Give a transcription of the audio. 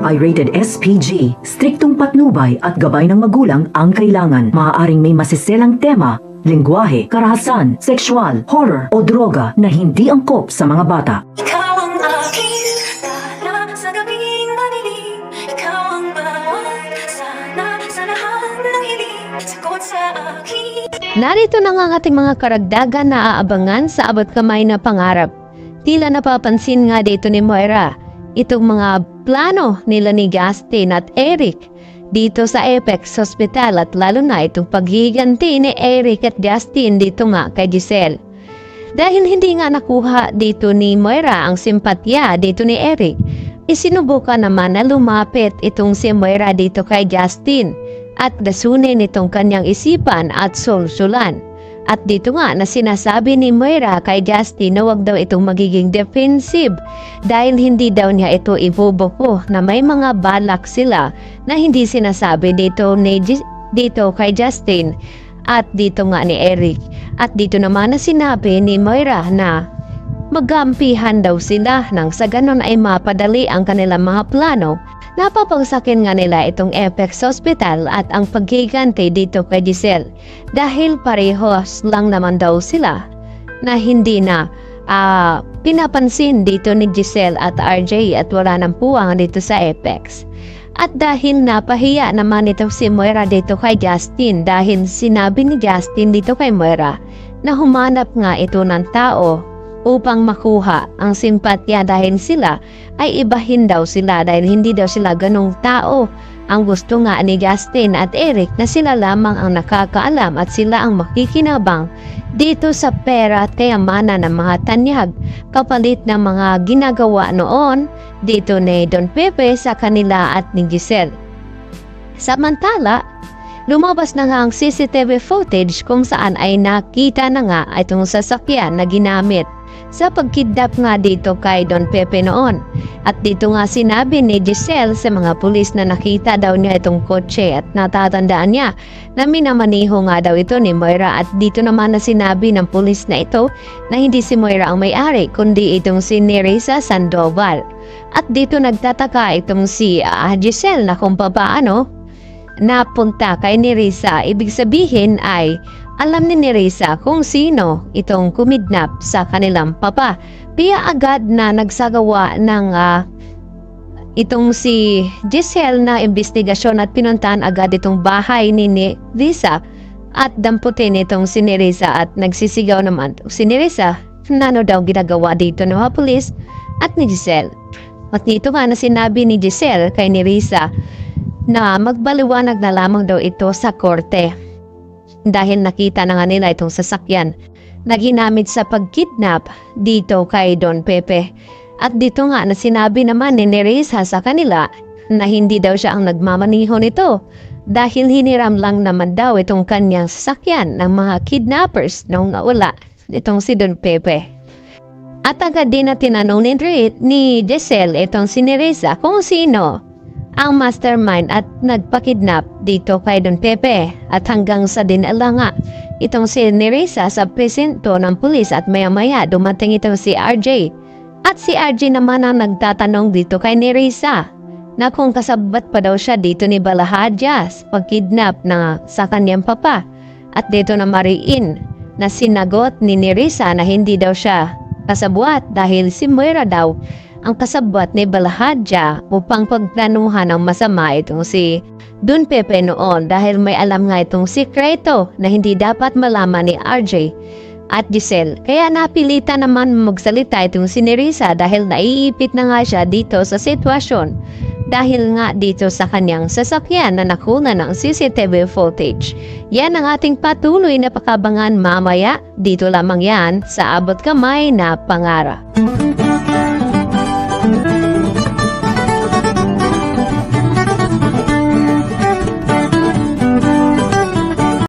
ay rated SPG. Striktong patnubay at gabay ng magulang ang kailangan. Maaaring may masiselang tema, lengguwahe, karahasan, sexual, horror o droga na hindi angkop sa mga bata. Ikaw ang aking tala sa gabing madilim. Ikaw ang bawat sana sa lahat ng hiling. Sagot sa akin. Narito na nga ang ating mga karagdagan na aabangan sa abot kamay na pangarap. Tila napapansin nga dito ni Moira itong mga plano nila ni Justin at Eric dito sa Apex Hospital at lalo na itong paghiganti ni Eric at Justin dito nga kay Giselle. Dahil hindi nga nakuha dito ni Moira ang simpatya dito ni Eric, isinubukan naman na lumapit itong si Moira dito kay Justin at lasunin itong kanyang isipan at sulsulan. At dito nga na sinasabi ni Moira kay Justin na wag daw itong magiging defensive dahil hindi daw niya ito ibubuko na may mga balak sila na hindi sinasabi dito kay Justin at dito nga ni Eric. At dito naman na sinabi ni Moira na magampihan daw sila nang sa ganon ay mapadali ang kanilang mga plano. Napapagsakin nga nila itong Apex Hospital at ang paghiganti dito kay Giselle dahil parehos lang naman daw sila na hindi na pinapansin dito ni Giselle at RJ at wala nang puwang dito sa Apex. At dahil napahiya naman ito si Moira dito kay Justin dahil sinabi ni Justin dito kay Moira na humanap nga ito ng tao upang makuha ang simpatya dahil sila ay ibahin daw sila dahil hindi daw sila ganong tao. Ang gusto nga ni Justin at Eric na sila lamang ang nakakaalam at sila ang makikinabang dito sa pera at kayamanan ng mga tanyag kapalit ng mga ginagawa noon dito ni Don Pepe sa kanila at ni Giselle. Samantala, lumabas na nga ang CCTV footage kung saan ay nakita na nga itong sasakyan na ginamit sa pagkidnap nga dito kay Don Pepe noon. At dito nga sinabi ni Giselle sa mga pulis na nakita daw niya itong kotse at natatandaan niya na minamaniho nga daw ito ni Moira at dito naman na sinabi ng pulis na ito na hindi si Moira ang may-ari kundi itong si Nerissa Sandoval. At dito nagtataka itong si Giselle na kung paano napunta kay Nerissa. Ibig sabihin ay alam ni Nerissa kung sino itong kumidnap sa kanilang papa. Kaya agad na nagsagawa ng itong si Giselle na investigasyon at pinuntahan agad itong bahay ni Nerissa at damputin itong si Nerissa at nagsisigaw naman si Nerissa na ano daw ginagawa dito ng mga pulis at ni Giselle. At dito nga na sinabi ni Giselle kay Nerissa na magbaliwanag na lamang daw ito sa korte. Dahil nakita na nga nila itong sasakyan na ginamit sa pagkidnap dito kay Don Pepe. At dito nga na sinabi naman ni Nerissa sa kanila na hindi daw siya ang nagmamaniho nito dahil hiniram lang naman daw itong kanyang sasakyan ng mga kidnappers nung nawala itong si Don Pepe. At agad din na tinanong ni Giselle itong si Nerissa kung sino ang mastermind at nagpakidnap dito kay Don Pepe at hanggang sa dinala nga itong si Nerissa sa presinto ng pulis at maya-maya dumating itong si RJ at si RJ naman ang nagtatanong dito kay Nerissa na kung kasabat pa daw siya dito ni Balahadjas pagkidnap na sa kanyang papa at dito na mariin na sinagot ni Nerissa na hindi daw siya kasabwat dahil si Moira daw ang kasabwat ni Balahadja upang pagplanuhan ng masama itong si Don Pepe noon dahil may alam nga itong sikreto na hindi dapat malaman ni RJ at Giselle. Kaya napilitan naman magsalita itong si Nerissa dahil naiipit na nga siya dito sa sitwasyon dahil nga dito sa kanyang sasakyan na nakuna ng CCTV footage. Yan ang ating patuloy na pakabangan mamaya. Dito lamang yan sa abot kamay na pangarap.